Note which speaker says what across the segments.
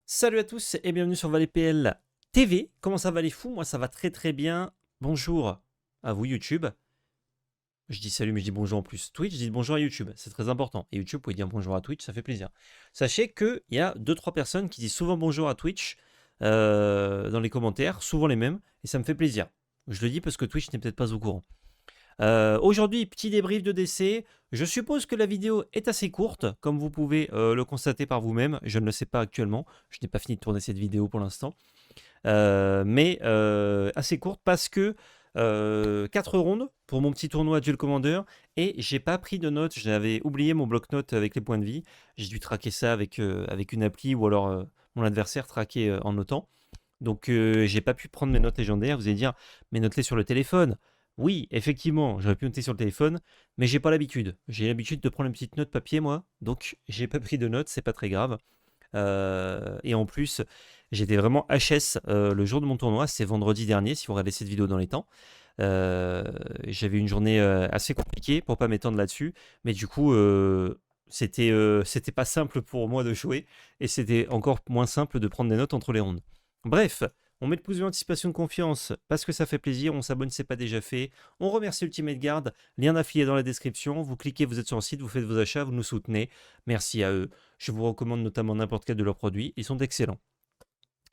Speaker 1: Salut à tous et bienvenue sur ValleyPL TV. Comment ça va les fous? Moi ça va très très bien. Bonjour à vous YouTube. Je dis salut mais je dis bonjour en plus. Twitch, je dis bonjour à YouTube, c'est très important. Et YouTube, vous pouvez dire bonjour à Twitch, ça fait plaisir. Sachez qu'il y a 2-3 personnes qui disent souvent bonjour à Twitch dans les commentaires, souvent les mêmes, et ça me fait plaisir. Je le dis parce que Twitch n'est peut-être pas au courant. Aujourd'hui, petit débrief de décès. Je suppose que la vidéo est assez courte, comme vous pouvez le constater par vous-même. Je ne le sais pas actuellement. Je n'ai pas fini de tourner cette vidéo pour l'instant. Mais assez courte parce que 4 rondes pour mon petit tournoi Duel Commander et j'ai pas pris de notes. J'avais oublié mon bloc-notes avec les points de vie. J'ai dû traquer ça avec une appli ou alors mon adversaire traqué en notant. Donc j'ai pas pu prendre mes notes légendaires. Vous allez dire, mais note-les sur le téléphone. Oui, effectivement, j'aurais pu noter sur le téléphone, mais j'ai pas l'habitude. J'ai l'habitude de prendre une petite note papier, moi, donc j'ai pas pris de notes, c'est pas très grave. Et en plus, j'étais vraiment HS le jour de mon tournoi, c'est vendredi dernier, si vous regardez cette vidéo dans les temps. J'avais une journée assez compliquée pour pas m'étendre là-dessus, mais du coup, c'était pas simple pour moi de jouer, et c'était encore moins simple de prendre des notes entre les rondes. Bref, on met le pouce vers anticipation de confiance parce que ça fait plaisir, on s'abonne si c'est pas déjà fait, on remercie Ultimate Guard, lien affilié dans la description, vous cliquez, vous êtes sur le site, vous faites vos achats, vous nous soutenez, merci à eux. Je vous recommande notamment n'importe quel de leurs produits, ils sont excellents.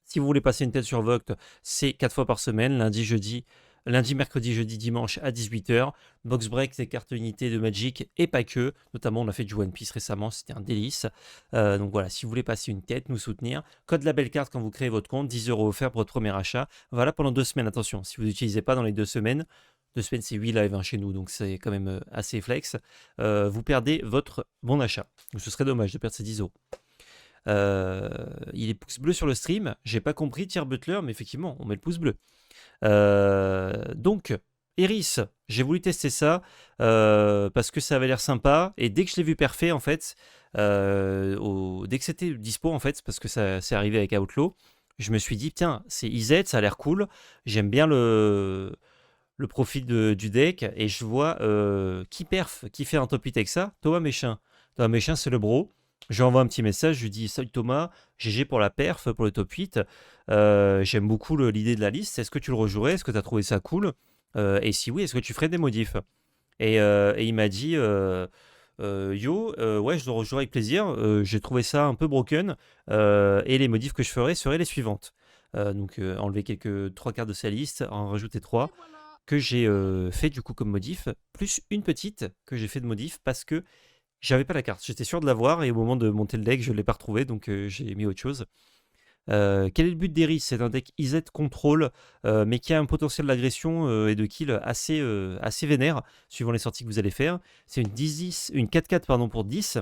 Speaker 1: Si vous voulez passer une tête sur Voct, c'est 4 fois par semaine, lundi, mercredi, jeudi, dimanche à 18h. Box Break, des cartes unités de Magic et pas que. Notamment, on a fait du One Piece récemment, c'était un délice. Donc voilà, si vous voulez passer une tête, nous soutenir. Code la belle carte quand vous créez votre compte, 10 € offert pour votre premier achat. Voilà, pendant 2 semaines, attention, si vous n'utilisez pas dans les 2 semaines, 2 semaines c'est 8 lives chez nous, donc c'est quand même assez flex. Vous perdez votre bon d'achat. Ce serait dommage de perdre ces 10 €. Il est pouce bleu sur le stream. J'ai pas compris Tier Butler, mais effectivement, on met le pouce bleu. Donc, Eris, j'ai voulu tester ça parce que ça avait l'air sympa. Et dès que je l'ai vu parfait, en fait, dès que c'était dispo, en fait, parce que ça s'est arrivé avec Outlaw, je me suis dit, tiens, c'est IZ, ça a l'air cool. J'aime bien le profil du deck. Et je vois qui fait un top 8 avec ça. Thomas Méchin. Thomas Méchin, c'est le bro. Je lui envoie un petit message, je lui dis salut Thomas, GG pour la perf, pour le top 8. J'aime beaucoup l'idée de la liste. Est-ce que tu le rejouerais? Est-ce que tu as trouvé ça cool? Et si oui, est-ce que tu ferais des modifs? Et il m'a dit yo, ouais, je le rejouerai avec plaisir. J'ai trouvé ça un peu broken. Et les modifs que je ferais seraient les suivantes. Donc, enlever quelques 3 cartes de sa liste, en rajouter 3 que j'ai fait du coup comme modif, plus une petite que j'ai fait de modif parce que j'avais pas la carte. J'étais sûr de l'avoir et au moment de monter le deck, je ne l'ai pas retrouvé, donc j'ai mis autre chose. Quel est le but d'Eris? C'est un deck IZ contrôle, mais qui a un potentiel d'agression et de kill assez vénère, suivant les sorties que vous allez faire. C'est une 4-4 pardon, pour 10,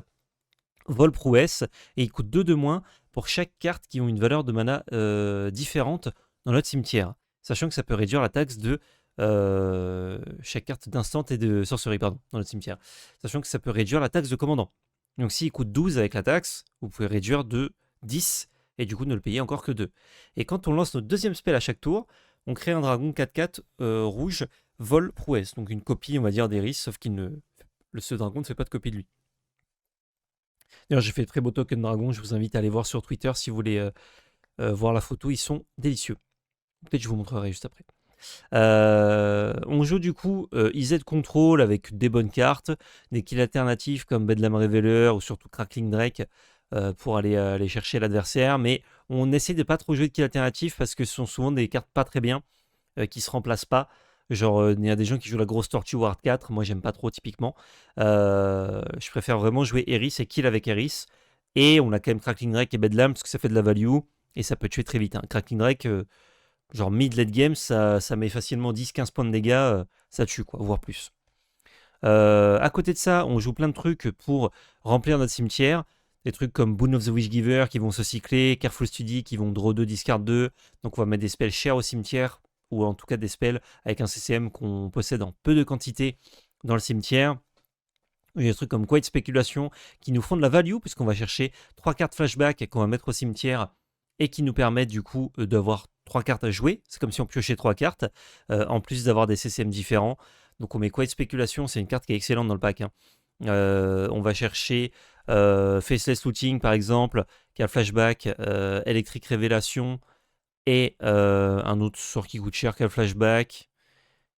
Speaker 1: vol prouesse, et il coûte 2 de moins pour chaque carte qui ont une valeur de mana différente dans notre cimetière. Sachant que ça peut réduire la taxe de chaque carte d'instant et de sorcerie, pardon, dans notre cimetière. Sachant que ça peut réduire la taxe de commandant. Donc s'il coûte 12 avec la taxe, vous pouvez réduire de 10 et du coup ne le payer encore que 2. Et quand on lance notre deuxième spell à chaque tour, on crée un dragon 4-4 rouge, vol prouesse. Donc une copie, on va dire, d'Eris, sauf ce dragon ne fait pas de copie de lui. D'ailleurs, j'ai fait de très beaux tokens dragon, je vous invite à aller voir sur Twitter si vous voulez voir la photo, ils sont délicieux. Peut-être je vous montrerai juste après. On joue du coup IZ Control avec des bonnes cartes, des kills alternatifs comme Bedlam Reveler ou surtout Crackling Drake pour aller chercher l'adversaire, mais on essaie de pas trop jouer de kills alternatifs parce que ce sont souvent des cartes pas très bien qui se remplacent pas. Genre, il y a des gens qui jouent la grosse tortue Ward 4, moi j'aime pas trop typiquement. Je préfère vraiment jouer Eris et kill avec Eris. Et on a quand même Crackling Drake et Bedlam parce que ça fait de la value et ça peut tuer très vite. Hein. Crackling Drake, genre mid-late game, ça met facilement 10-15 points de dégâts, ça tue quoi, voire plus. À côté de ça, on joue plein de trucs pour remplir notre cimetière. Des trucs comme Boon of the Wishgiver qui vont se cycler, Careful Study qui vont draw 2, discard 2. Donc on va mettre des spells chers au cimetière, ou en tout cas des spells avec un CCM qu'on possède en peu de quantité dans le cimetière. Il y a des trucs comme Quiet Speculation qui nous font de la value, puisqu'on va chercher 3 cartes flashback qu'on va mettre au cimetière et qui nous permettent du coup d'avoir 3 cartes à jouer. C'est comme si on piochait 3 cartes, en plus d'avoir des CCM différents. Donc on met Quiet Speculation, c'est une carte qui est excellente dans le pack. Hein. On va chercher Faceless Looting par exemple, qui a Flashback, Electric Révélation, et un autre sort qui coûte cher qui a Flashback.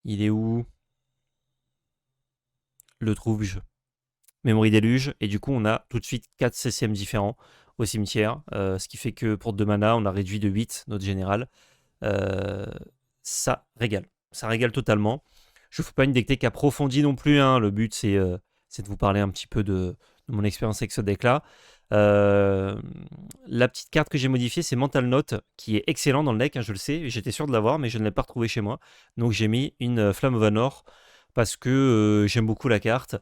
Speaker 1: Il est où? Le trouve-je? Memory Déluge, et du coup on a tout de suite 4 CCM différents au cimetière, ce qui fait que pour 2 mana on a réduit de 8 notre général. Ça régale totalement. Je ne fais pas une deck tech approfondie non plus, hein. Le but c'est de vous parler un petit peu de mon expérience avec ce deck là. La petite carte que j'ai modifiée, c'est Mental Note, qui est excellent dans le deck, hein, je le sais, j'étais sûr de l'avoir mais je ne l'ai pas retrouvé chez moi, donc j'ai mis une Flamme of Vanor parce que j'aime beaucoup la carte.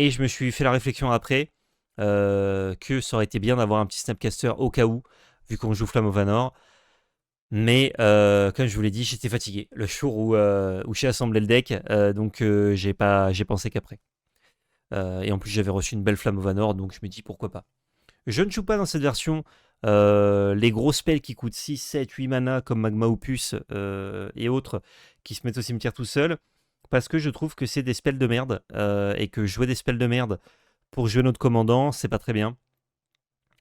Speaker 1: Et je me suis fait la réflexion après que ça aurait été bien d'avoir un petit Snapcaster au cas où, vu qu'on joue Flamme of Vanor. Mais comme je vous l'ai dit, j'étais fatigué le jour où j'ai assemblé le deck, donc j'ai pensé qu'après. Et en plus, j'avais reçu une belle Flamme of Vanor, donc je me dis pourquoi pas. Je ne joue pas dans cette version les gros spells qui coûtent 6, 7, 8 mana comme Magma Opus et autres qui se mettent au cimetière tout seul, parce que je trouve que c'est des spells de merde et que jouer des spells de merde pour jouer notre commandant, c'est pas très bien.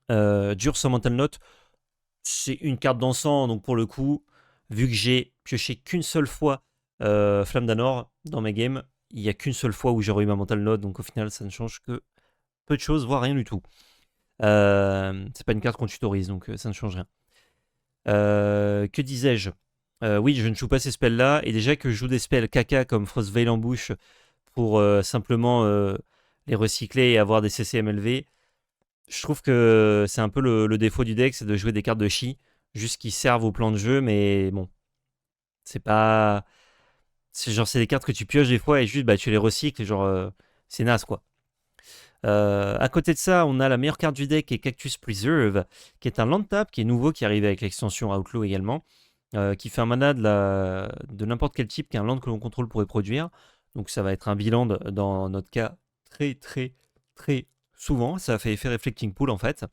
Speaker 1: Dur sur Mental Note, c'est une carte d'encens, donc pour le coup, vu que j'ai pioché qu'une seule fois Flamme d'Anor dans mes games, il n'y a qu'une seule fois où j'ai eu ma Mental Note, donc au final ça ne change que peu de choses, voire rien du tout. C'est pas une carte qu'on tutorise, donc ça ne change rien. Que disais-je? Oui, je ne joue pas ces spells-là, et déjà que je joue des spells caca comme Frostveil Ambush pour simplement les recycler et avoir des CCM élevés, je trouve que c'est un peu le défaut du deck, c'est de jouer des cartes de chi, juste qui servent au plan de jeu, mais bon, c'est pas... C'est genre, c'est des cartes que tu pioches des fois et juste, bah, tu les recycles, et genre, c'est naze, quoi. À côté de ça, on a la meilleure carte du deck qui est Cactus Preserve, qui est un land tap qui est nouveau, qui arrive avec l'extension Outlaw également, qui fait un mana de n'importe quel type qu'un land que l'on contrôle pourrait produire. Donc ça va être un biland dans notre cas très très très souvent. Ça fait effet Reflecting Pool en fait.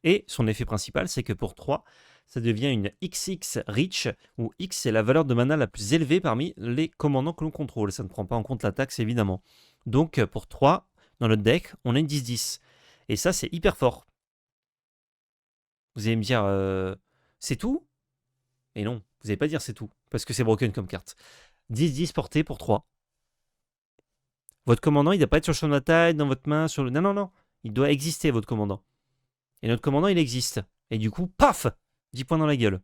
Speaker 1: Et son effet principal, c'est que pour 3, ça devient une XX Reach, où X est la valeur de mana la plus élevée parmi les commandants que l'on contrôle. Ça ne prend pas en compte la taxe évidemment. Donc pour 3, dans notre deck, on a une 10-10. Et ça, c'est hyper fort. Vous allez me dire, c'est tout? Et non, vous n'allez pas dire c'est tout, parce que c'est broken comme carte. 10-10 portée pour 3. Votre commandant, il ne doit pas être sur le champ de bataille, dans votre main, sur le... Non, non, non. Il doit exister, votre commandant. Et notre commandant, il existe. Et du coup, paf 10 points dans la gueule.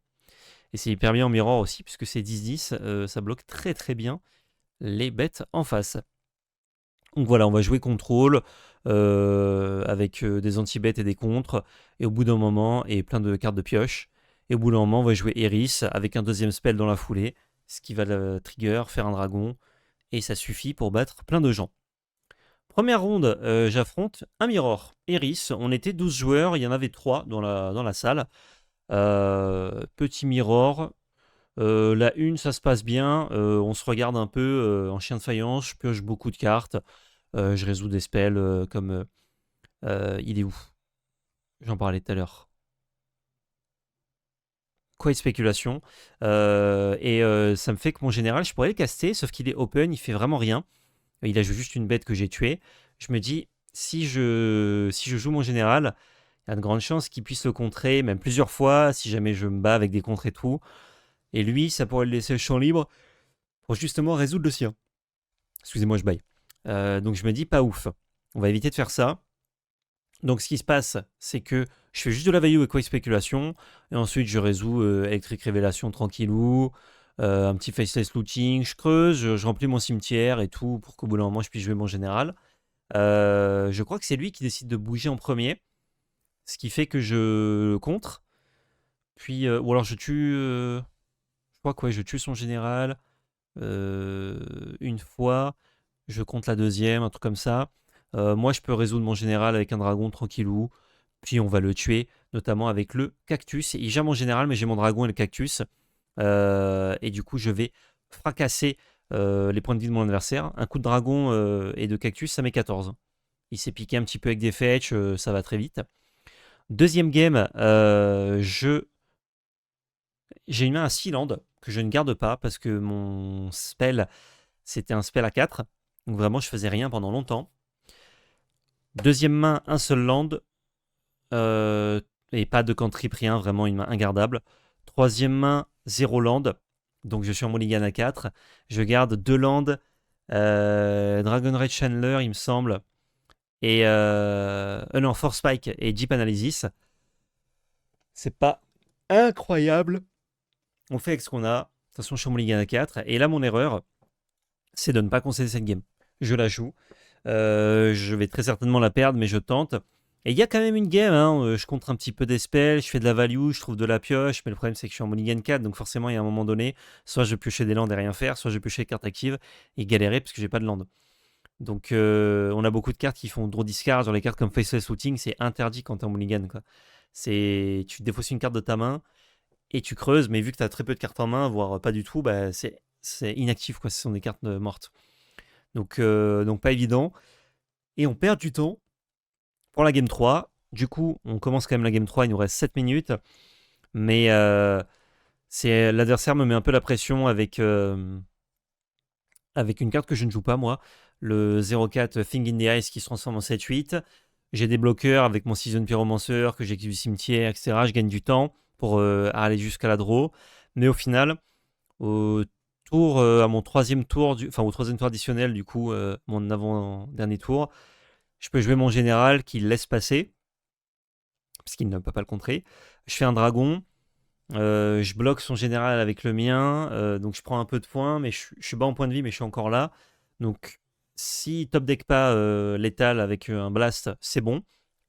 Speaker 1: Et c'est hyper bien en mirror aussi, puisque c'est 10-10. Ça bloque très très bien les bêtes en face. Donc voilà, on va jouer contrôle avec des anti-bêtes et des contres. Et au bout d'un moment, et plein de cartes de pioche. Et au bout d'un moment, on va jouer Eris avec un deuxième spell dans la foulée. Ce qui va le trigger, faire un dragon. Et ça suffit pour battre plein de gens. Première ronde, j'affronte un Mirror. Eris, on était 12 joueurs, il y en avait 3 dans la salle. Petit Mirror. La une, ça se passe bien. On se regarde un peu en chien de faïence. Je pioche beaucoup de cartes. Je résous des spells comme... il est où? J'en parlais tout à l'heure. Quoi de spéculation. Et ça me fait que mon général, je pourrais le caster, sauf qu'il est open, il fait vraiment rien. Il a juste une bête que j'ai tuée. Je me dis, si je joue mon général, il y a de grandes chances qu'il puisse le contrer, même plusieurs fois, si jamais je me bats avec des contres et tout. Et lui, ça pourrait le laisser le champ libre pour justement résoudre le sien. Excusez-moi, je baille. Donc je me dis, pas ouf. On va éviter de faire ça. Donc ce qui se passe, c'est que je fais juste de la value et quoi spéculation, et ensuite je résous Electric Révélation tranquillou, un petit Faceless Looting, je creuse, je remplis mon cimetière et tout, pour qu'au bout d'un moment je puisse jouer mon général. Je crois que c'est lui qui décide de bouger en premier, ce qui fait que je contre, puis, ou alors je tue, je crois que ouais, je tue son général une fois, je compte la deuxième, un truc comme ça. Moi, je peux résoudre mon général avec un dragon tranquillou. Puis on va le tuer, notamment avec le cactus. Il gère mon général, mais j'ai mon dragon et le cactus. Et du coup, je vais fracasser les points de vie de mon adversaire. Un coup de dragon et de cactus, ça met 14. Il s'est piqué un petit peu avec des fetch, ça va très vite. Deuxième game, j'ai mis un Sealand que je ne garde pas parce que mon spell, c'était un spell à 4. Donc vraiment, je faisais rien pendant longtemps. Deuxième main, un seul land. euh, et pas de cantrip, rien, vraiment une main ingardable. Troisième main, 0 land. Donc je suis en mulligan à 4. Je garde 2 lands. Dragon Rage Chandler, il me semble. Et non, Force Spike et Jeep Analysis. C'est pas incroyable. On fait avec ce qu'on a. De toute façon, je suis en mulligan à 4. Et là, mon erreur, c'est de ne pas concéder cette game. Je la joue. Je vais très certainement la perdre, mais je tente. Et il y a quand même une game, hein. Je contre un petit peu des spells, je fais de la value, je trouve de la pioche, mais le problème c'est que je suis en mulligan 4, donc forcément il y a un moment donné, soit je piochais des landes et rien faire, soit je piochais des cartes actives et galérer parce que j'ai pas de land. Donc on a beaucoup de cartes qui font draw discard, genre les cartes comme Faceless Looting, c'est interdit quand t'es en mulligan, quoi. Tu défausses une carte de ta main et tu creuses, mais vu que t'as très peu de cartes en main, voire pas du tout, bah c'est inactif, quoi. Ce sont des cartes mortes. Donc pas évident. Et on perd du temps pour la game 3. Du coup, on commence quand même la game 3, il nous reste 7 minutes. Mais l'adversaire me met un peu la pression avec une carte que je ne joue pas, moi. Le 0-4 Thing in the Ice qui se transforme en 7-8. J'ai des bloqueurs avec mon Season Pyromancer que j'active du cimetière, etc. Je gagne du temps pour aller jusqu'à la draw. Mais au final, au à mon troisième tour, au troisième tour additionnel, du coup, mon avant-dernier tour, je peux jouer mon général qui laisse passer, parce qu'il ne peut pas le contrer. Je fais un dragon, je bloque son général avec le mien, donc je prends un peu de points, mais je suis bas en point de vie, mais je suis encore là. Donc si top deck pas létal avec un blast, c'est bon.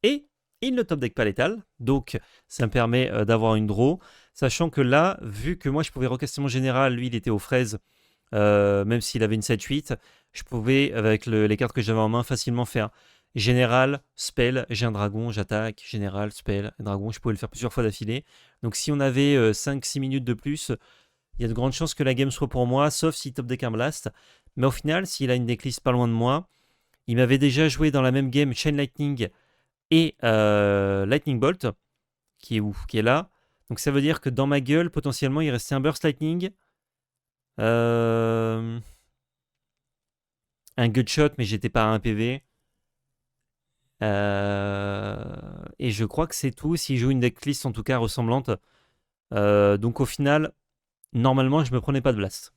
Speaker 1: Et il ne top deck pas létal, donc ça me permet d'avoir une draw. Sachant que là, vu que moi je pouvais recaster mon général, lui il était aux fraises, même s'il avait une 7-8, je pouvais, avec les cartes que j'avais en main, facilement faire général, spell, j'ai un dragon, j'attaque, général, spell, dragon. Je pouvais le faire plusieurs fois d'affilée. Donc si on avait 5-6 minutes de plus, il y a de grandes chances que la game soit pour moi, sauf s'il top deck un blast. Mais au final, s'il a une decklist pas loin de moi, il m'avait déjà joué dans la même game Chain Lightning et Lightning Bolt, qui est là. Donc ça veut dire que dans ma gueule, potentiellement, il restait un Burst Lightning, un Gutshot, mais j'étais pas à 1 PV. Et je crois que c'est tout, s'il joue une decklist en tout cas ressemblante. Donc au final, normalement, je me prenais pas de blast.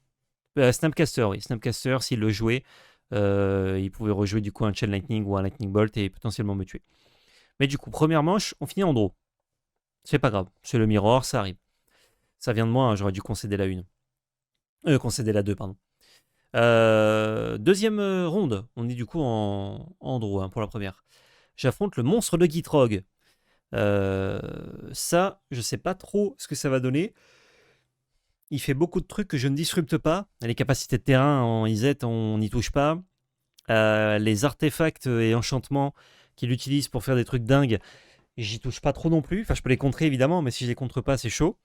Speaker 1: Snapcaster, oui. Snapcaster, s'il le jouait, il pouvait rejouer du coup un Chain Lightning ou un Lightning Bolt et potentiellement me tuer. Mais du coup, première manche, on finit en draw. C'est pas grave. C'est le mirror, ça arrive. Ça vient de moi, hein, j'aurais dû concéder la 1. Concéder la 2, pardon. Deuxième ronde. On est du coup en draw, hein, pour la première. J'affronte le monstre de Gitrog. Ça, je sais pas trop ce que ça va donner. Il fait beaucoup de trucs que je ne disrupte pas. Les capacités de terrain en IZ, on n'y touche pas. Les artefacts et enchantements qu'il utilise pour faire des trucs dingues, j'y touche pas trop non plus. Enfin, je peux les contrer évidemment, mais si je les contre pas, c'est chaud.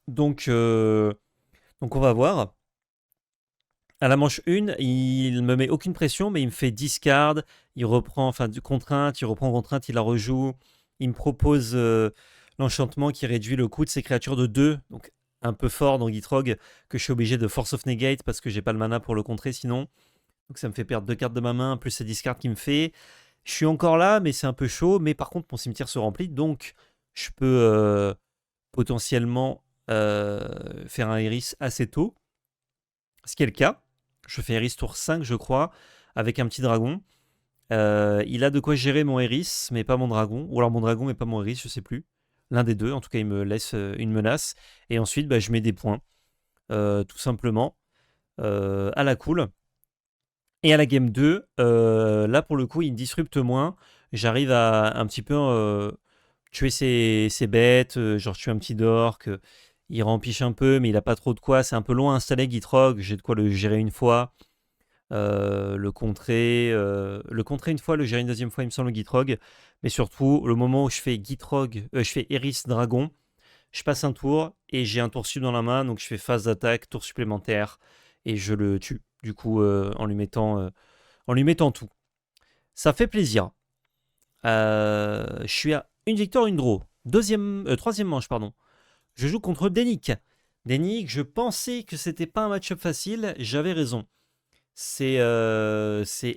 Speaker 1: Donc on va voir. À la manche 1, il me met aucune pression, mais il me fait discard. Il reprend, du contrainte, il reprend contrainte, il la rejoue. Il me propose l'enchantement qui réduit le coût de ses créatures de 2. Donc un peu fort dans Gitrog, que je suis obligé de Force of Negate parce que j'ai pas le mana pour le contrer sinon. Donc ça me fait perdre 2 cartes de ma main, plus ces discards qu'il me fait. Je suis encore là, mais c'est un peu chaud. Mais par contre, mon cimetière se remplit, donc je peux potentiellement faire un Iris assez tôt. Ce qui est le cas. Je fais Iris tour 5, je crois, avec un petit dragon. Il a de quoi gérer mon Iris, mais pas mon dragon. Ou alors mon dragon, mais pas mon Iris, je sais plus. L'un des deux, en tout cas, il me laisse une menace. Et ensuite, je mets des points, tout simplement, à la cool. Et à la game 2, là, pour le coup, il disrupte moins. J'arrive à un petit peu tuer ses bêtes, genre tuer un petit dork. Il rempiche un peu, mais il a pas trop de quoi. C'est un peu loin installé, Gitrog. J'ai de quoi le gérer une fois. Le contrer une fois, le gérer une deuxième fois, il me semble, le Gitrog. Mais surtout, le moment où je fais Gitrog, je fais Eris Dragon, je passe un tour et j'ai un tour sub dans la main, donc je fais phase d'attaque, tour supplémentaire et je le tue. Du coup, en lui mettant tout. Ça fait plaisir. Je suis à une victoire, une draw. Troisième manche, pardon. Je joue contre Denick. Denick, je pensais que c'était pas un match-up facile, j'avais raison. C'est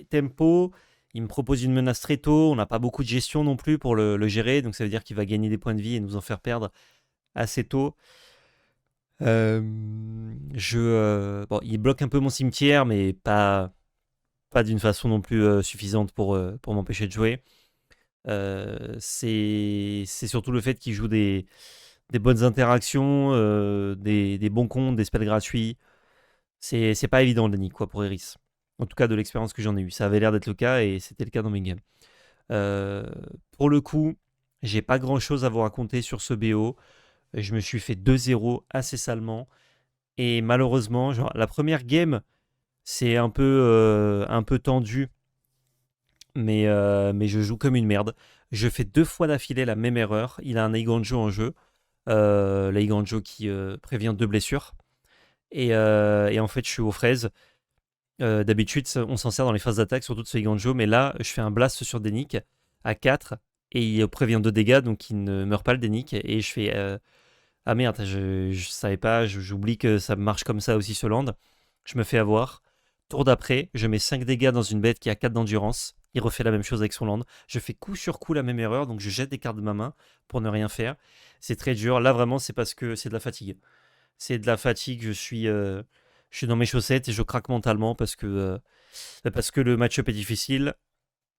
Speaker 1: tempo, Il me propose une menace très tôt. On n'a pas beaucoup de gestion non plus pour le gérer. Donc ça veut dire qu'il va gagner des points de vie et nous en faire perdre assez tôt. Bon, il bloque un peu mon cimetière, mais pas d'une façon non plus suffisante pour m'empêcher de jouer. C'est surtout le fait qu'il joue des bonnes interactions, des bons comptes, des spells gratuits. C'est pas évident le Denis, quoi, pour Eris. En tout cas, de l'expérience que j'en ai eue. Ça avait l'air d'être le cas et c'était le cas dans mes games. Euh, pour le coup, j'ai pas grand chose à vous raconter sur ce BO. Je me suis fait 2-0 assez salement. Et malheureusement, genre, la première game, c'est un peu tendu, mais je joue comme une merde. Je fais 2 fois d'affilée la même erreur. Il a un Eiganjo en jeu. L'Eiganjo qui prévient 2 blessures. Et en fait, je suis aux fraises. D'habitude, on s'en sert dans les phases d'attaque, surtout de ce Eiganjo. Mais là, je fais un blast sur Denick à 4 et il prévient 2 dégâts, donc il ne meurt pas le Denick. Et je fais ah merde, je savais pas, j'oublie que ça marche comme ça aussi ce land. Je me fais avoir. Tour d'après, je mets 5 dégâts dans une bête qui a 4 d'endurance. Il refait la même chose avec son land. Je fais coup sur coup la même erreur, donc je jette des cartes de ma main pour ne rien faire. C'est très dur. Là, vraiment, c'est parce que c'est de la fatigue. C'est de la fatigue, je suis dans mes chaussettes et je craque mentalement parce que le match-up est difficile,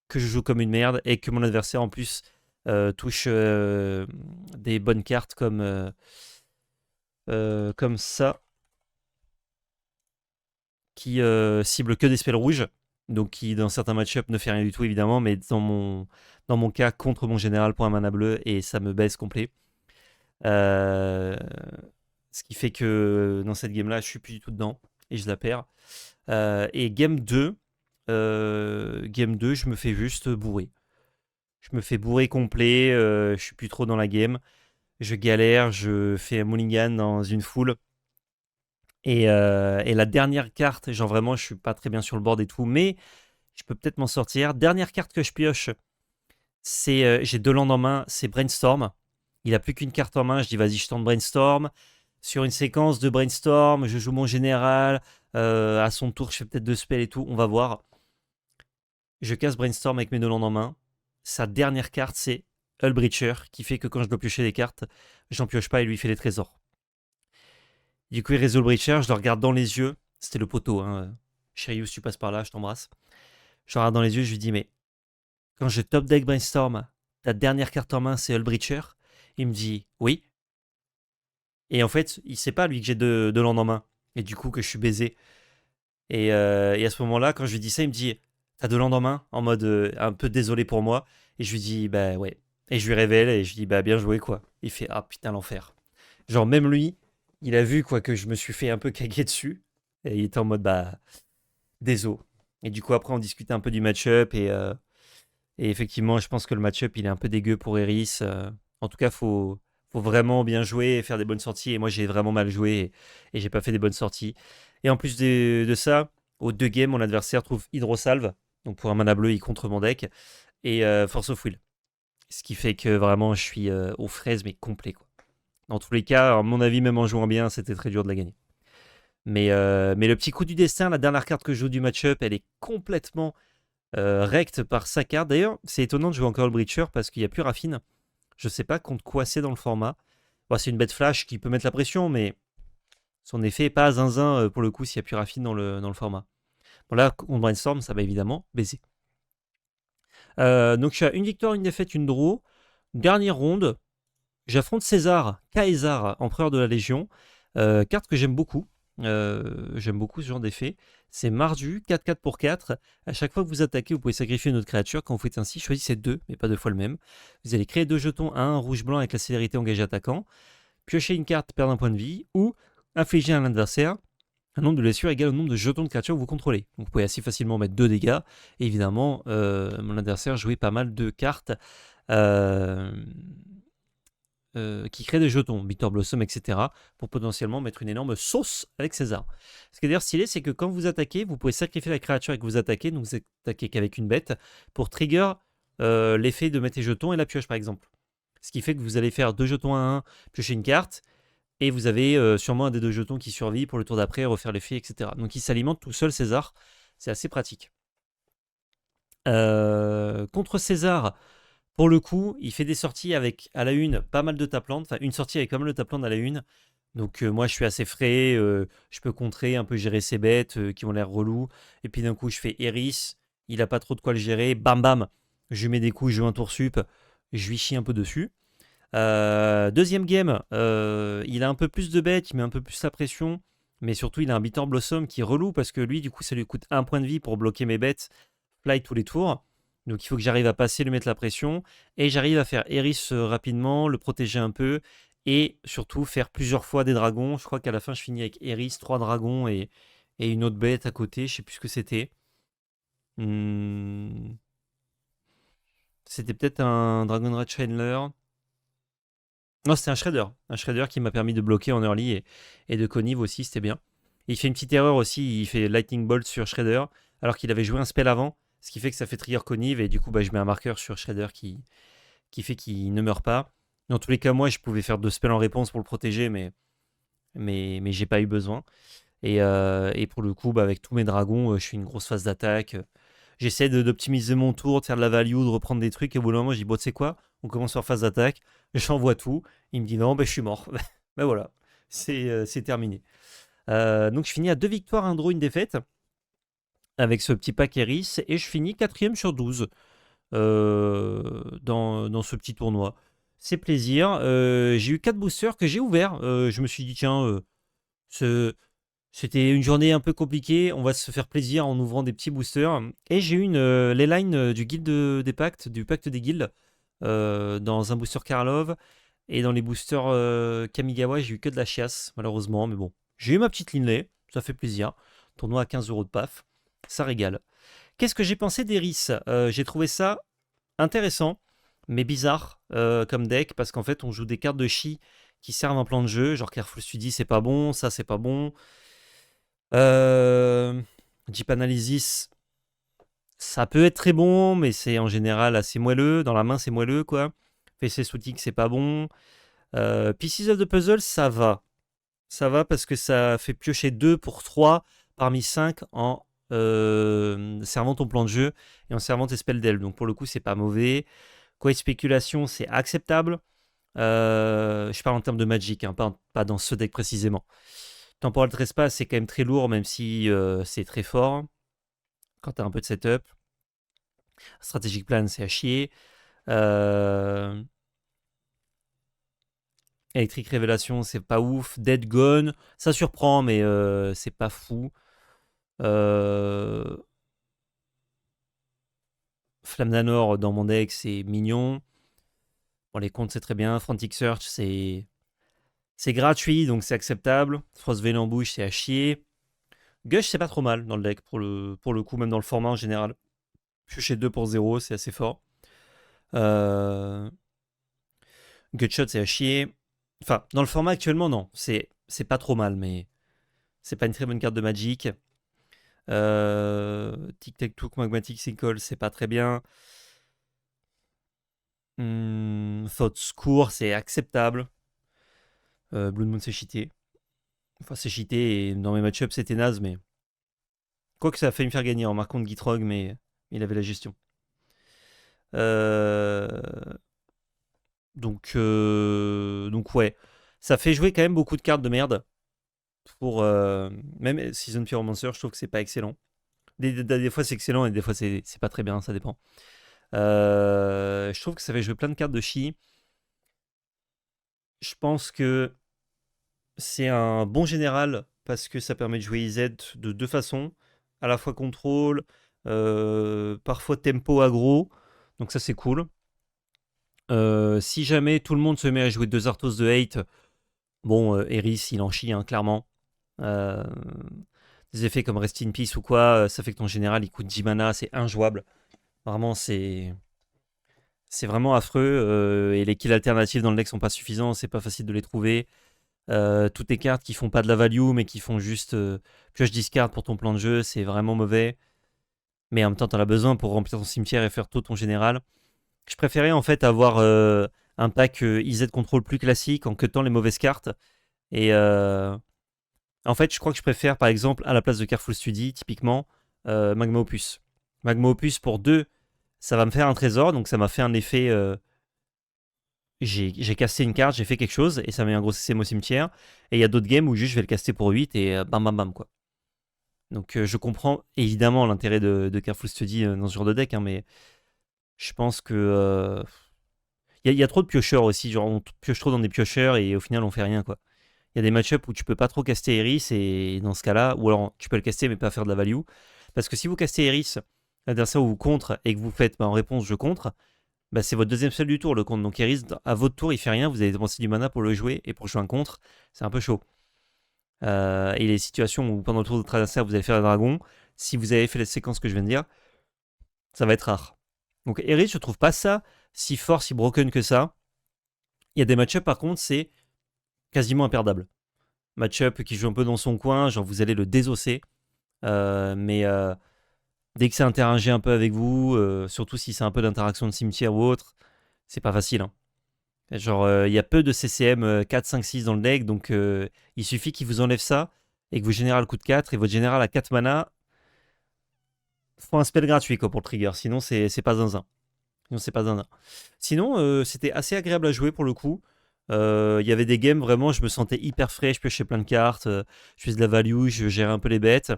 Speaker 1: que je joue comme une merde et que mon adversaire en plus touche des bonnes cartes comme ça, qui cible que des spells rouges, donc qui dans certains match-up ne fait rien du tout évidemment, mais dans mon cas contre mon général pour un mana bleu et ça me baisse complet. Euh, Ce qui fait que dans cette game-là, je suis plus du tout dedans et je la perds. Et game 2, je me fais juste bourrer. Je me fais bourrer complet, je suis plus trop dans la game. Je galère, je fais un mulligan dans une foule. Et la dernière carte, genre vraiment, je suis pas très bien sur le board et tout, mais je peux peut-être m'en sortir. Dernière carte que je pioche, c'est j'ai 2 landes en main, c'est Brainstorm. Il a plus qu'une carte en main, je dis vas-y, je tente Brainstorm. Sur une séquence de Brainstorm, je joue mon général. À son tour, je fais peut-être 2 spells et tout, on va voir. Je casse Brainstorm avec mes 2 landes en main. Sa dernière carte, c'est Hullbreacher, qui fait que quand je dois piocher des cartes, j'en pioche pas et lui fait les trésors. Du coup, il résout le Breacher, je le regarde dans les yeux. C'était le poteau, hein. Shiryu, si tu passes par là, je t'embrasse. Je le regarde dans les yeux, je lui dis, mais quand je top deck Brainstorm, ta dernière carte en main, c'est Hullbreacher. Il me dit, oui. Et en fait, il sait pas, lui, que j'ai 2 landes en main. Et du coup, que je suis baisé. Et à ce moment-là, quand je lui dis ça, il me dit, t'as 2 landes en main, en mode un peu désolé pour moi. Et je lui dis, bah ouais. Et je lui révèle, et je lui dis, bah bien joué, quoi. Il fait, ah putain, l'enfer. Genre, même lui, il a vu, quoi, que je me suis fait un peu caguer dessus. Et il était en mode, bah, désolé. Et du coup, après, on discutait un peu du match-up. Et effectivement, je pense que le match-up, il est un peu dégueu pour Eris. En tout cas, faut vraiment bien jouer et faire des bonnes sorties. Et moi, j'ai vraiment mal joué et j'ai pas fait des bonnes sorties. Et en plus de ça, aux 2 games, mon adversaire trouve Hydrosalve. Donc pour un mana bleu, il contre mon deck. Et Force of Will. Ce qui fait que vraiment, je suis aux fraises, mais complet, quoi. Dans tous les cas, à mon avis, même en jouant bien, c'était très dur de la gagner. Mais le petit coup du destin, la dernière carte que je joue du match-up, elle est complètement recte par sa carte. D'ailleurs, c'est étonnant de jouer encore le Breacher parce qu'il n'y a plus Raffine. Je sais pas contre quoi c'est dans le format. Bon, c'est une bête flash qui peut mettre la pression, mais son effet est pas zinzin pour le coup s'il n'y a plus Raffine dans le format. Bon, là, contre Brainstorm, ça va évidemment baiser. Donc, je suis à une victoire, une défaite, une draw. Dernière ronde, j'affronte César, Caesar, empereur de la Légion. Carte que j'aime beaucoup ce genre d'effet. C'est Mardu, 4-4 pour 4. À chaque fois que vous attaquez, vous pouvez sacrifier une autre créature. Quand vous faites ainsi, choisissez 2, mais pas 2 fois le même. Vous allez créer 2 jetons à 1 rouge-blanc avec la célérité engagée attaquant. Piocher une carte, perdre un point de vie. Ou infliger à l'adversaire un nombre de blessures égal au nombre de jetons de créatures que vous contrôlez. Donc vous pouvez assez facilement mettre 2 dégâts. Et évidemment, mon adversaire jouait pas mal de cartes. Qui crée des jetons, Victor Blossom, etc., pour potentiellement mettre une énorme sauce avec César. Ce qui est d'ailleurs stylé, c'est que quand vous attaquez, vous pouvez sacrifier la créature et que vous attaquez, donc vous attaquez qu'avec une bête, pour trigger l'effet de mettre les jetons et la pioche, par exemple. Ce qui fait que vous allez faire 2 jetons à 1, piocher une carte, et vous avez sûrement un des 2 jetons qui survit pour le tour d'après, refaire l'effet, etc. Donc il s'alimente tout seul, César. C'est assez pratique. Contre César, pour le coup, il fait des sorties avec à la une pas mal de taplantes, enfin une sortie avec pas mal de taplantes à la une. Donc moi je suis assez frais, je peux contrer, un peu gérer ses bêtes qui ont l'air relous. Et puis d'un coup je fais Eris, il a pas trop de quoi le gérer, bam bam, je lui mets des coups, je joue un tour sup, je lui chie un peu dessus. Deuxième game, il a un peu plus de bêtes, il met un peu plus la pression, mais surtout il a un Bitter Blossom qui est relou parce que lui du coup ça lui coûte un point de vie pour bloquer mes bêtes, fly tous les tours. Donc il faut que j'arrive à passer, lui mettre la pression, et j'arrive à faire Eris rapidement, le protéger un peu, et surtout faire plusieurs fois des dragons. Je crois qu'à la fin je finis avec Eris, 3 dragons et une autre bête à côté, je sais plus ce que c'était. Hmm, C'était peut-être un Dragonrage Chandler. Non, c'était un Shredder. Un Shredder qui m'a permis de bloquer en early et de connive aussi, c'était bien. Et il fait une petite erreur aussi, il fait Lightning Bolt sur Shredder, alors qu'il avait joué un spell avant, ce qui fait que ça fait trigger connive, et du coup, bah, je mets un marqueur sur Shredder qui fait qu'il ne meurt pas. Dans tous les cas, moi, je pouvais faire 2 spells en réponse pour le protéger, mais j'ai pas eu besoin. Et pour le coup, bah, avec tous mes dragons, je fais une grosse phase d'attaque. J'essaie d'optimiser mon tour, de faire de la value, de reprendre des trucs, et au bout d'un moment, je dis, bon, tu sais quoi, on commence par phase d'attaque, j'envoie tout. Il me dit, non, ben, je suis mort. Ben voilà, c'est terminé. Donc je finis à 2 victoires, 1 draw, une défaite, avec ce petit pack Eris, et je finis 4ème sur 12 dans ce petit tournoi. C'est plaisir. J'ai eu 4 boosters que j'ai ouverts. Je me suis dit, tiens, c'était une journée un peu compliquée, on va se faire plaisir en ouvrant des petits boosters. Et j'ai eu les lines du guild des pactes, du pacte des guildes, dans un booster Karlov. Et dans les boosters Kamigawa, j'ai eu que de la chiasse, malheureusement. Mais bon, j'ai eu ma petite Linley, ça fait plaisir. Tournoi à 15 € de paf, ça régale. Qu'est-ce que j'ai pensé d'Eris? J'ai trouvé ça intéressant, mais bizarre comme deck, parce qu'en fait, on joue des cartes de chi qui servent un plan de jeu. Genre Careful Study, c'est pas bon, ça, c'est pas bon. Deep Analysis, ça peut être très bon, mais c'est en général assez moelleux. Dans la main, c'est moelleux, quoi. PC Shooting, c'est pas bon. Pieces of the Puzzle, ça va. Ça va parce que ça fait piocher 2 pour 3 parmi 5 en servant ton plan de jeu et en servant tes spells d'elle. Donc pour le coup, c'est pas mauvais. Quoi, spéculation, c'est acceptable. Je parle en termes de Magic, hein, pas dans ce deck précisément. Temporal Trespass, c'est quand même très lourd, même si c'est très fort quand tu as un peu de setup. Strategic Plan, c'est à chier. Electric Révélation, c'est pas ouf. Dead Gone, ça surprend, mais c'est pas fou. Flamme d'Anor dans mon deck, c'est mignon. Bon, les comptes, c'est très bien. Frantic Search, c'est gratuit, donc c'est acceptable. Frostveil en bouche, c'est à chier. Gush, c'est pas trop mal dans le deck, pour le coup, même dans le format en général. Piocher 2 pour 0, c'est assez fort. Gutshot, c'est à chier. Enfin, dans le format actuellement, non. C'est pas trop mal, mais c'est pas une très bonne carte de Magic. Tic Tac Took, Magmatic Sickle, c'est pas très bien. Thought Score, c'est acceptable. Blood Moon, c'est cheaté. Enfin, c'est cheaté et dans mes match-ups, c'était naze, mais. Quoique ça a failli me faire gagner en marquant de Gitrog, mais il avait la gestion. Donc ouais. Ça fait jouer quand même beaucoup de cartes de merde. Pour même Season Pyromancer, je trouve que c'est pas excellent. Des fois c'est excellent et des fois c'est pas très bien, ça dépend. Je trouve que ça fait jouer plein de cartes de chi. Je pense que c'est un bon général parce que ça permet de jouer IZ de 2 façons. À la fois contrôle, parfois tempo aggro. Donc ça c'est cool. Si jamais tout le monde se met à jouer 2 Arthos de hate, bon, Eris il en chie, hein, clairement. Des effets comme Rest in Peace ou quoi, ça fait que ton général il coûte 10 mana, c'est injouable. Vraiment, c'est vraiment affreux. Et les kills alternatifs dans le deck sont pas suffisants, c'est pas facile de les trouver. Toutes tes cartes qui font pas de la value, mais qui font juste pioche discard pour ton plan de jeu, c'est vraiment mauvais. Mais en même temps, t'en as besoin pour remplir ton cimetière et faire tout ton général. Je préférais en fait avoir un pack IZ Control plus classique en cutant les mauvaises cartes. Et en fait, je crois que je préfère par exemple à la place de Careful Study, typiquement, Magma Opus. Magma Opus pour 2 ça va me faire un trésor, donc ça m'a fait un effet. J'ai casté une carte, j'ai fait quelque chose, et ça m'a mis un gros CCM au cimetière. Et il y a d'autres games où juste je vais le caster pour 8 et bam bam bam quoi. Donc je comprends évidemment l'intérêt de Careful Study dans ce genre de deck, hein, mais je pense que. Il y a trop de piocheurs aussi, genre on pioche trop dans des piocheurs et au final on fait rien quoi. Il y a des match-ups où tu peux pas trop caster Eris et dans ce cas-là, ou alors tu peux le caster mais pas faire de la value. Parce que si vous castez Eris, l'adversaire vous contre et que vous faites en réponse je contre, bah, c'est votre deuxième seul du tour le contre. Donc Eris, à votre tour il fait rien, vous avez dépensé du mana pour le jouer et pour jouer un contre, c'est un peu chaud. Et les situations où pendant le tour de votre adversaire vous allez faire un dragon, si vous avez fait la séquence que je viens de dire, ça va être rare. Donc Eris, je trouve pas ça si fort, si broken que ça. Il y a des match-ups par contre, c'est quasiment imperdable. Match-up qui joue un peu dans son coin, genre vous allez le désosser. Mais dès que ça interagit un peu avec vous, surtout si c'est un peu d'interaction de cimetière ou autre, c'est pas facile. Hein. Genre, il y a peu de CCM 4, 5, 6 dans le deck, donc il suffit qu'il vous enlève ça et que vous générez le coup de 4 et votre général à 4 mana. Faut un spell gratuit quoi, pour le trigger, sinon c'est pas zinzin. Sinon, c'était assez agréable à jouer pour le coup. Il y avait des games vraiment, je me sentais hyper frais, je piochais plein de cartes, je faisais de la value, je gérais un peu les bêtes.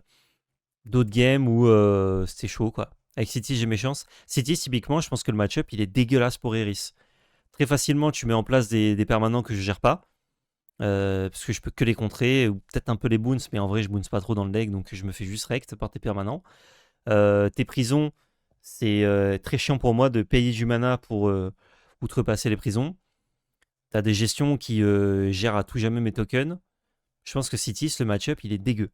Speaker 1: D'autres games où c'était chaud quoi. Avec City, j'ai mes chances. City, typiquement, je pense que le match-up il est dégueulasse pour Eris. Très facilement, tu mets en place des permanents que je gère pas. Parce que je peux que les contrer, ou peut-être un peu les boons, mais en vrai, je boons pas trop dans le deck, donc je me fais juste rect par tes permanents. Tes prisons, c'est très chiant pour moi de payer du mana pour outrepasser les prisons. T'as des gestions qui gèrent à tout jamais mes tokens. Je pense que Cities, le match-up, il est dégueu.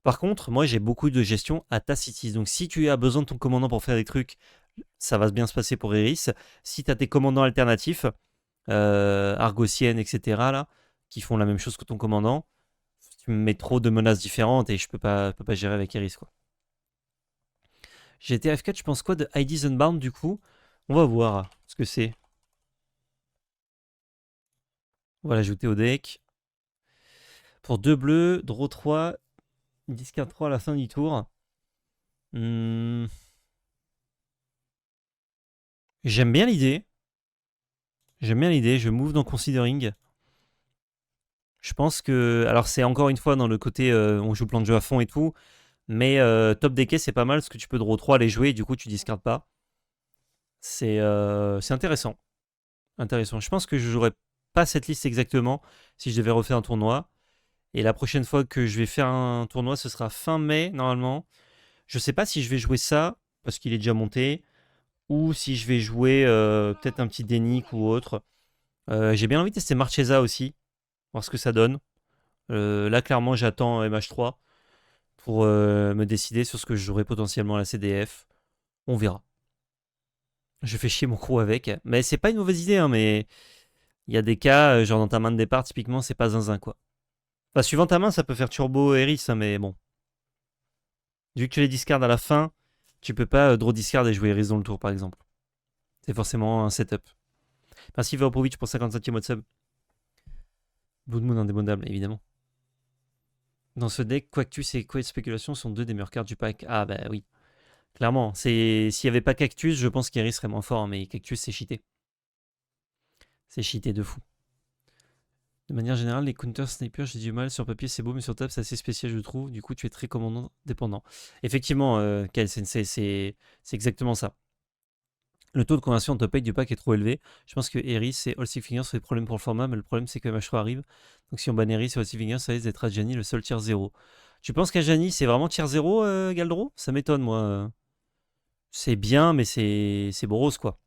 Speaker 1: Par contre, moi, j'ai beaucoup de gestion à ta Cities. Donc, si tu as besoin de ton commandant pour faire des trucs, ça va bien se passer pour Eris. Si tu as tes commandants alternatifs, Argosienne, etc., là, qui font la même chose que ton commandant, tu me mets trop de menaces différentes et je peux pas gérer avec Eris, quoi. GT F4, je pense quoi de IDs Unbound, du coup? On va voir ce que c'est. On va l'ajouter au deck. Pour 2 bleus, draw 3, discard 3 à la fin du tour. J'aime bien l'idée. Je move dans Considering. Je pense que. Alors, c'est encore une fois dans le côté on joue plan de jeu à fond et tout. Mais top decké, c'est pas mal parce que tu peux draw 3 les jouer et du coup, tu discardes pas. C'est intéressant. Intéressant. Je pense que je jouerai pas cette liste exactement si je devais refaire un tournoi. Et la prochaine fois que je vais faire un tournoi, ce sera fin mai normalement. Je sais pas si je vais jouer ça parce qu'il est déjà monté ou si je vais jouer peut-être un petit Dénic ou autre. J'ai bien envie de tester Marchesa aussi, voir ce que ça donne. Là, clairement, j'attends MH3 pour me décider sur ce que je jouerai potentiellement à la CDF. On verra. Je fais chier mon crew avec. Mais c'est pas une mauvaise idée, hein, mais il y a des cas, genre dans ta main de départ, typiquement, c'est pas zinzin, quoi. Enfin, suivant ta main, ça peut faire turbo Eris, hein, mais bon. Vu que tu les discardes à la fin, tu peux pas draw discard et jouer Eris dans le tour, par exemple. C'est forcément un setup. Merci Veropovic pour 55e mois de sub. Blood Moon indémodable, évidemment. Dans ce deck, Quactus et Quiet Speculation sont deux des meilleures cartes du pack. Ah bah oui. Clairement, s'il n'y avait pas Cactus, je pense qu'Eris serait moins fort, mais Cactus c'est cheaté. C'est cheaté de fou. De manière générale, les counter snipers, j'ai du mal. Sur papier, c'est beau, mais sur table, c'est assez spécial, je trouve. Du coup, tu es très commandant dépendant. Effectivement, Kyle Sensei, c'est exactement ça. Le taux de conversion en top 8 du pack est trop élevé. Je pense que Eris et All Six Fingers sont des problèmes pour le format, mais le problème c'est que MH3 arrive. Donc si on banne Eris et All Six Fingers, ça risque d'être Adjani le seul tier 0. Tu penses qu'Adjani c'est vraiment tier 0, Galdro? Ça m'étonne, moi. C'est bien, mais c'est boros, quoi.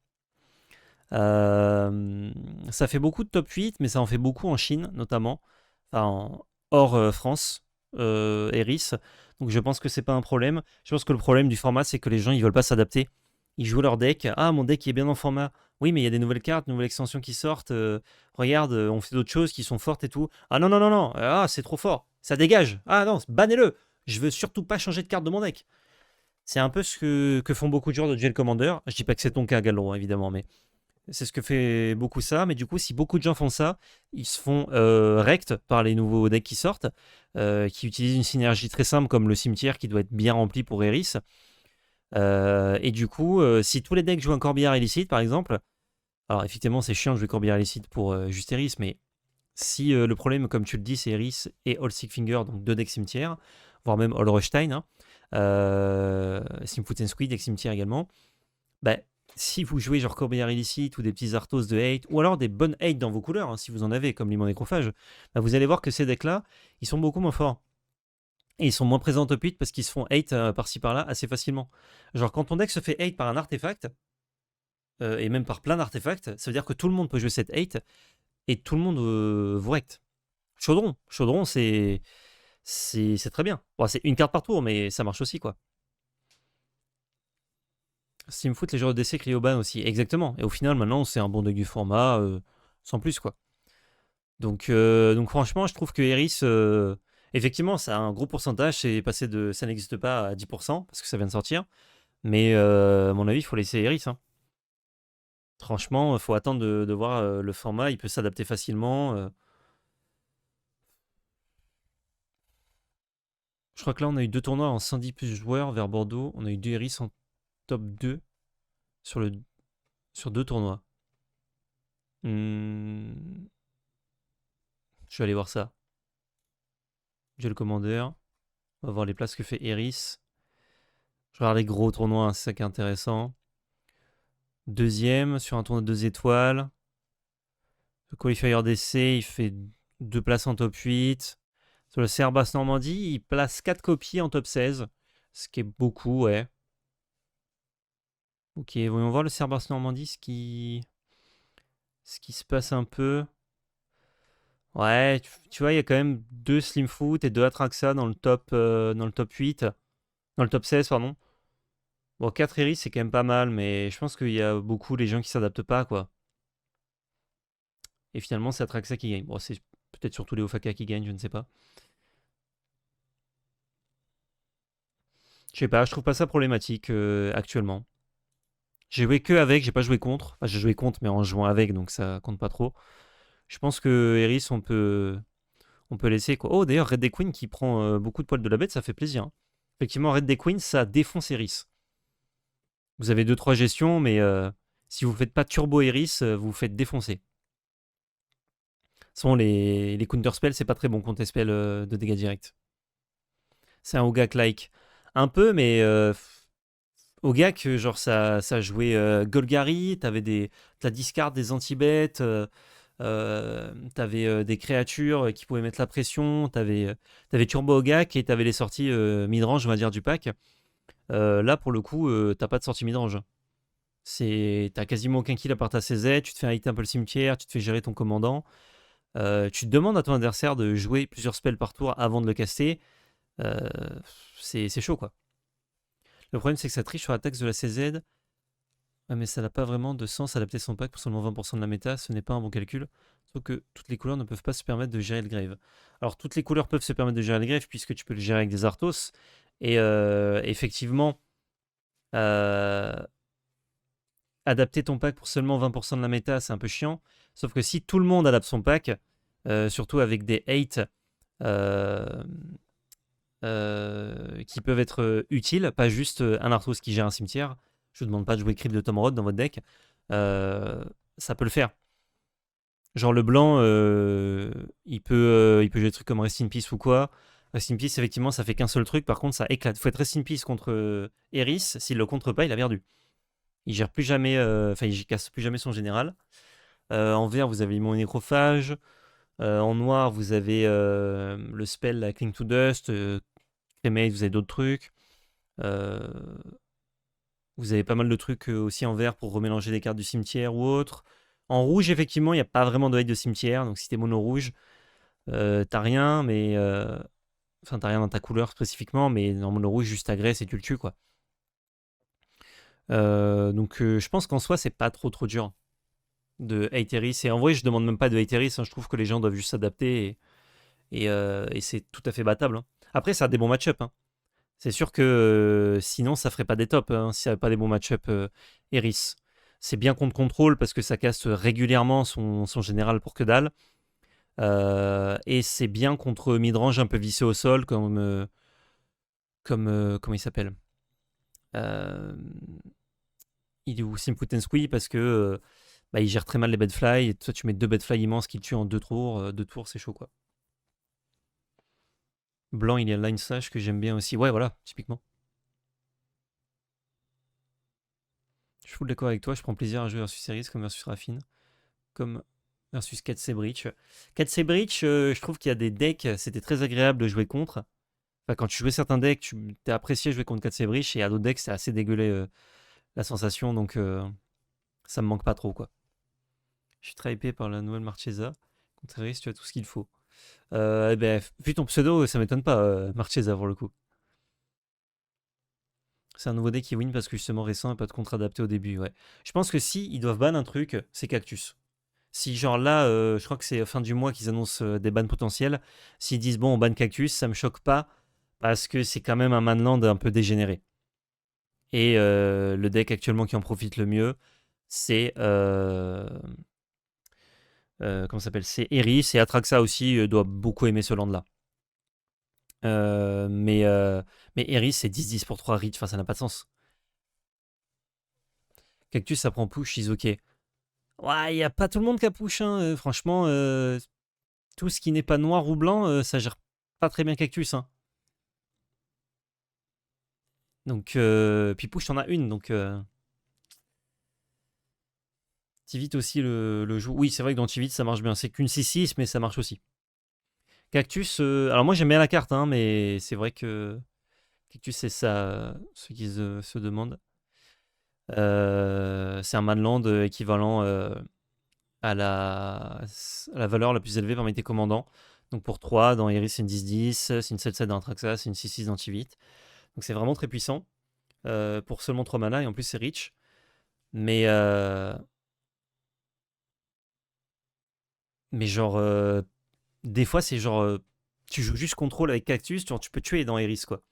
Speaker 1: Ça fait beaucoup de top 8, mais ça en fait beaucoup en Chine, notamment. Enfin, hors France, Eris. Donc je pense que c'est pas un problème. Je pense que le problème du format, c'est que les gens, ils veulent pas s'adapter. Ils jouent leur deck. Ah, mon deck il est bien en format. Oui, mais il y a des nouvelles cartes, nouvelles extensions qui sortent. Regarde, on fait d'autres choses qui sont fortes et tout. Ah non, non, non, non. Ah, c'est trop fort. Ça dégage. Ah non, bannez-le. Je veux surtout pas changer de carte de mon deck. C'est un peu ce que font beaucoup de joueurs de Duel Commander. Je dis pas que c'est ton cas, Galon, évidemment, mais c'est ce que fait beaucoup ça. Mais du coup, si beaucoup de gens font ça, ils se font rect par les nouveaux decks qui sortent, qui utilisent une synergie très simple comme le cimetière qui doit être bien rempli pour Eris. Et du coup, si tous les decks jouent un Corbillard illicite, par exemple, alors effectivement, c'est chiant de jouer Corbillard illicite pour juste Eris, mais si le problème, comme tu le dis, c'est Eris et All Sick Finger, donc deux decks cimetières, voire même All Rushstein, hein, Slimfoot and Squid, deck cimetière également, bah, si vous jouez genre Corbillard illicite ou des petits Arthos de hate, ou alors des bonnes hate dans vos couleurs, hein, si vous en avez, comme Limon Nécrophage, bah, vous allez voir que ces decks-là, ils sont beaucoup moins forts. Et ils sont moins présents au top 8 parce qu'ils se font hate par-ci par-là assez facilement. Genre quand ton deck se fait hate par un artefact, et même par plein d'artefacts, ça veut dire que tout le monde peut jouer cette hate et tout le monde vous recte. Chaudron, c'est très bien. Bon, c'est une carte par tour, mais ça marche aussi, quoi. Steamfoot, les joueurs de DC, Cryoban aussi. Exactement. Et au final, maintenant, c'est un bon deck du format, sans plus, quoi. Donc franchement, je trouve que Eris, effectivement, ça a un gros pourcentage. Ça n'existe pas à 10%, parce que ça vient de sortir. Mais à mon avis, il faut laisser Eris, hein. Franchement, il faut attendre de voir le format. Il peut s'adapter facilement. Je crois que là, on a eu 2 tournois en 110 plus joueurs vers Bordeaux. On a eu 2 Eris en top 2 sur, sur 2 tournois. Je vais aller voir ça. J'ai le commandeur. On va voir les places que fait Eris. Je regarde les gros tournois, hein, c'est ça qui est intéressant. Deuxième sur un tournoi de 2 étoiles. Le qualifier d'essai, il fait 2 places en top 8. Sur le Cerbas Normandie, il place 4 copies en top 16. Ce qui est beaucoup, ouais. Ok, voyons voir le Cerbas Normandie, ce qui se passe un peu. Ouais, tu vois, il y a quand même 2 Slimfoot et 2 Atraxa dans le top 8. Dans le top 16, pardon. Bon, 4 Iris, c'est quand même pas mal, mais je pense qu'il y a beaucoup les gens qui s'adaptent pas, quoi. Et finalement, c'est Atraxa qui gagne. Bon, c'est peut-être surtout les Ofaka qui gagnent, je ne sais pas. Je sais pas, je trouve pas ça problématique actuellement. J'ai joué que avec, j'ai pas joué contre. Enfin, j'ai joué contre, mais en jouant avec, donc ça compte pas trop. Je pense que Eris, on peut laisser, quoi. Oh, d'ailleurs, Red Dead Queen qui prend beaucoup de poils de la bête, ça fait plaisir, hein. Effectivement, Red Dead Queen, ça défonce Eris. Vous avez 2-3 gestions, mais si vous faites pas Turbo Eris, vous vous faites défoncer. Sont les counterspells, c'est pas très bon contre spell de dégâts directs. C'est un Ogak-like. Un peu, mais Ogak, genre ça jouait Golgari, t'as discard des anti-bêtes, t'avais des créatures qui pouvaient mettre la pression, t'avais Turbo Ogak et t'avais les sorties midrange, on va dire, du pack. Là, pour le coup, t'as pas de sortie midrange. T'as quasiment aucun kill à part ta CZ, tu te fais hit un peu le cimetière, tu te fais gérer ton commandant. Tu demandes à ton adversaire de jouer plusieurs spells par tour avant de le caster. C'est chaud, quoi. Le problème, c'est que ça triche sur la taxe de la CZ. Ouais, mais ça n'a pas vraiment de sens adapter son pack pour seulement 20% de la méta. Ce n'est pas un bon calcul. Sauf que toutes les couleurs ne peuvent pas se permettre de gérer le grave. Alors, toutes les couleurs peuvent se permettre de gérer le grave puisque tu peux le gérer avec des Arthos. Et effectivement, adapter ton pack pour seulement 20% de la méta, c'est un peu chiant. Sauf que si tout le monde adapte son pack, surtout avec des 8 qui peuvent être utiles, pas juste un Arthos qui gère un cimetière. Je ne demande pas de jouer Crypt de Tom Rod dans votre deck. Ça peut le faire. Genre le blanc, il peut jouer des trucs comme Rest in Peace ou quoi. Rest in Peace, effectivement, ça fait qu'un seul truc. Par contre, ça éclate. Faut être Rest in Peace contre Eris. S'il le contre pas, il a perdu. Il gère plus jamais, il casse plus jamais son général. En vert, vous avez mon nécrophage. En noir, vous avez le spell la Cling to Dust. Cremate, vous avez d'autres trucs. Vous avez pas mal de trucs aussi en vert pour remélanger des cartes du cimetière ou autre. En rouge, effectivement, il n'y a pas vraiment de hate de cimetière. Donc si t'es mono rouge, t'as rien, mais. Enfin, t'as rien dans ta couleur spécifiquement, mais en mono rouge, juste agresse et tu le tues, quoi. Donc je pense qu'en soi, c'est pas trop dur de hate Eris. Et en vrai, je demande même pas de hate Eris, hein. Je trouve que les gens doivent juste s'adapter et c'est tout à fait battable, hein. Après, ça a des bons match-up, hein. C'est sûr que sinon, ça ferait pas des tops, hein, s'il n'y avait pas des bons match-up Eris. C'est bien contre contrôle parce que ça casse régulièrement son général pour que dalle. Et c'est bien contre midrange un peu vissé au sol, comme comment il s'appelle Euh, il est où Simputensui parce que bah, il gère très mal les bedfly. Et toi, tu mets 2 bedfly immenses qui le tuent en 2 tours. 2 tours, c'est chaud quoi. Blanc, il y a Line Slash que j'aime bien aussi. Ouais, voilà, typiquement. Je suis full d'accord avec toi. Je prends plaisir à jouer versus Series comme versus Raffine. Comme versus 4C Breach. 4C Breach, je trouve qu'il y a des decks, c'était très agréable de jouer contre. Enfin, quand tu jouais certains decks, tu t'es apprécié jouer contre 4C Breach et à d'autres decks, c'est assez dégueulé la sensation. Donc, ça me manque pas trop quoi. Je suis très hypé par la nouvelle Marchesa. Contre Series, tu as tout ce qu'il faut. Eh ben, vu ton pseudo, ça m'étonne pas, Marchesa pour le coup. C'est un nouveau deck qui win parce que justement récent et pas de contre adapté au début, ouais. Je pense que si ils doivent ban un truc, c'est Cactus. Si genre là, je crois que c'est fin du mois qu'ils annoncent des bans potentiels, s'ils disent bon on banne Cactus, ça me choque pas parce que c'est quand même un manland un peu dégénéré. Et le deck actuellement qui en profite le mieux, c'est comment ça s'appelle? C'est Eris et Atraxa aussi doit beaucoup aimer ce land là. Euh, mais, euh, mais Eris c'est 10-10 pour 3 reach, enfin ça n'a pas de sens. Cactus ça prend push, is ok. Ouais, il n'y a pas tout le monde qui a push, hein. Franchement, tout ce qui n'est pas noir ou blanc, ça gère pas très bien Cactus, hein. Donc, puis push, t'en as une, donc Tivit aussi le joue. Oui, c'est vrai que dans Tivit, ça marche bien. C'est qu'une 6-6, mais ça marche aussi. Cactus, alors moi j'aime bien la carte, hein, mais c'est vrai que Cactus, c'est ça ce qui se demande. C'est un manland équivalent à la valeur la plus élevée parmi tes commandants. Donc pour 3, dans Iris, c'est une 10-10, c'est une 7-7 dans Traxa, c'est une 6-6 dans Tivit. Donc c'est vraiment très puissant pour seulement 3 mana, et en plus c'est rich. Mais, mais genre, des fois c'est genre, tu joues juste contrôle avec Cactus, genre, tu peux tuer dans Iris quoi.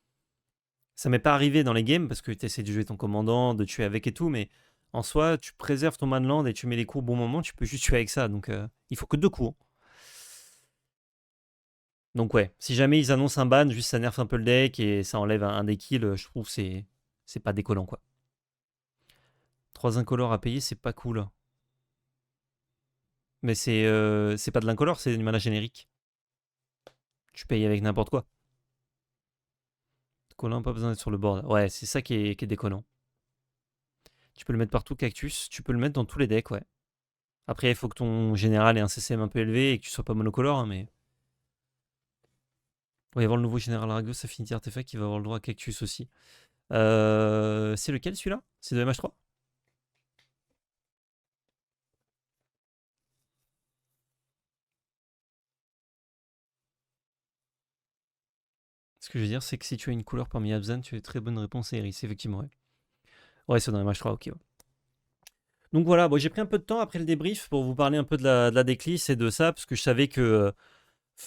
Speaker 1: Ça m'est pas arrivé dans les games parce que tu essaies de jouer ton commandant, de tuer avec et tout, mais en soi, tu préserves ton manland et tu mets les coups au bon moment, tu peux juste tuer avec ça. Donc il faut que 2 coups, hein. Donc ouais, si jamais ils annoncent un ban, juste ça nerf un peu le deck et ça enlève un des kills, je trouve que c'est pas décollant quoi. 3 incolores à payer, c'est pas cool. Mais c'est pas de l'incolore, c'est du mana générique. Tu payes avec n'importe quoi. Collant, pas besoin d'être sur le board. Ouais, c'est ça qui est décollant. Tu peux le mettre partout, Cactus. Tu peux le mettre dans tous les decks, ouais. Après, il faut que ton général ait un CCM un peu élevé et que tu sois pas monocolore, hein, mais. Il va y avoir le nouveau général Argos Affinity Artefact qui va avoir le droit à Cactus aussi. C'est lequel celui-là? C'est de MH3? Ce que je veux dire, c'est que si tu as une couleur parmi Abzan, tu as une très bonne réponse à Eris, effectivement, ouais. Ouais, c'est dans MH3, ok. Ouais. Donc voilà, bon, j'ai pris un peu de temps après le débrief pour vous parler un peu de la déclisse et de ça, parce que je savais que.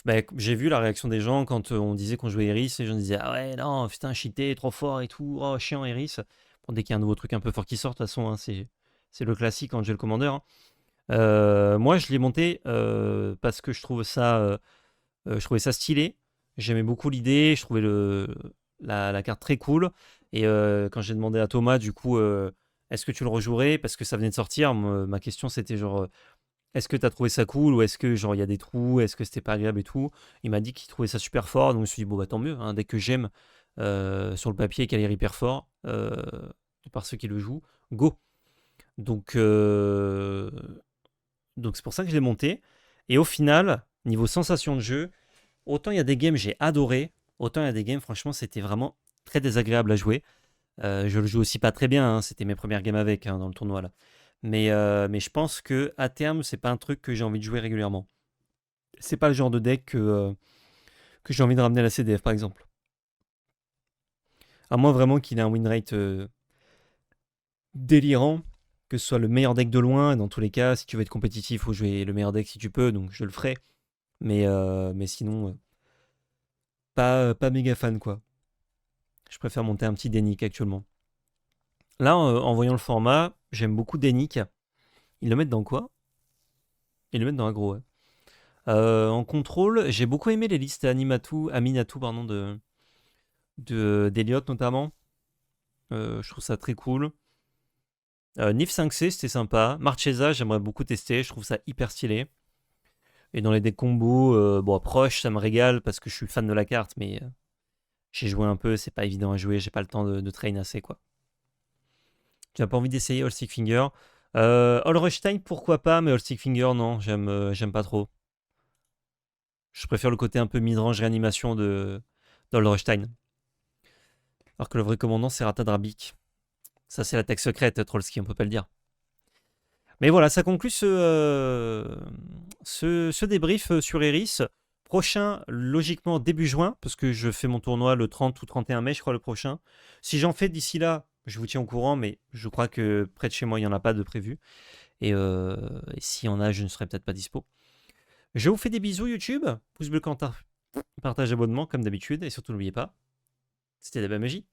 Speaker 1: Bah, j'ai vu la réaction des gens quand on disait qu'on jouait Eris, les gens disaient ah ouais, non, putain, cheaté, trop fort et tout, oh, chiant Eris. Bon, dès qu'il y a un nouveau truc un peu fort qui sort, de toute façon, hein, c'est le classique quand j'ai le Commander, hein. Moi, je l'ai monté parce que je trouvais ça stylé. J'aimais beaucoup l'idée, je trouvais la carte très cool. Et quand j'ai demandé à Thomas, du coup, est-ce que tu le rejouerais? Parce que ça venait de sortir, ma question c'était genre, est-ce que tu as trouvé ça cool ou est-ce que genre il y a des trous, est-ce que c'était pas agréable et tout? Il m'a dit qu'il trouvait ça super fort, donc je me suis dit, bon bah tant mieux, hein, dès que j'aime sur le papier qu'elle est hyper fort, par ceux qui le jouent, go. Donc, donc c'est pour ça que je l'ai monté. Et au final, niveau sensation de jeu, autant il y a des games j'ai adoré, autant il y a des games franchement c'était vraiment très désagréable à jouer. Je le joue aussi pas très bien, hein, c'était mes premières games avec hein, dans le tournoi là. Mais je pense que à terme c'est pas un truc que j'ai envie de jouer régulièrement. C'est pas le genre de deck que j'ai envie de ramener à la CDF par exemple. À moins vraiment qu'il ait un win rate délirant, que ce soit le meilleur deck de loin, et dans tous les cas, si tu veux être compétitif, faut jouer le meilleur deck si tu peux, donc je le ferai. Mais sinon, pas méga fan quoi. Je préfère monter un petit Denick actuellement. Là, en voyant le format, j'aime beaucoup Denick. Ils le mettent dans quoi? Ils le mettent dans aggro, ouais. En contrôle, j'ai beaucoup aimé les listes Aminatou pardon, d'Eliott notamment. Je trouve ça très cool. Nif 5C, c'était sympa. Marchesa, j'aimerais beaucoup tester. Je trouve ça hyper stylé. Et dans les decks combos, bon, proche, ça me régale parce que je suis fan de la carte, mais j'ai joué un peu, c'est pas évident à jouer, j'ai pas le temps de train assez, quoi. Tu n'as pas envie d'essayer All Stick Finger? All Rush Time, pourquoi pas, mais All Stick Finger, non, j'aime pas trop. Je préfère le côté un peu mid-range réanimation de d'All Rush Time. Alors que le vrai commandant, c'est Ratadrabik. Ça, c'est l'attaque secrète, Trollski, on peut pas le dire. Mais voilà, ça conclut ce débrief sur Eris. Prochain, logiquement, début juin, parce que je fais mon tournoi le 30 ou 31 mai, je crois, le prochain. Si j'en fais d'ici là, je vous tiens au courant, mais je crois que près de chez moi, il n'y en a pas de prévu. Et s'il y en a, je ne serai peut-être pas dispo. Je vous fais des bisous, YouTube. Pouce bleu, partage, abonnement, comme d'habitude. Et surtout, n'oubliez pas, c'était la belle magie.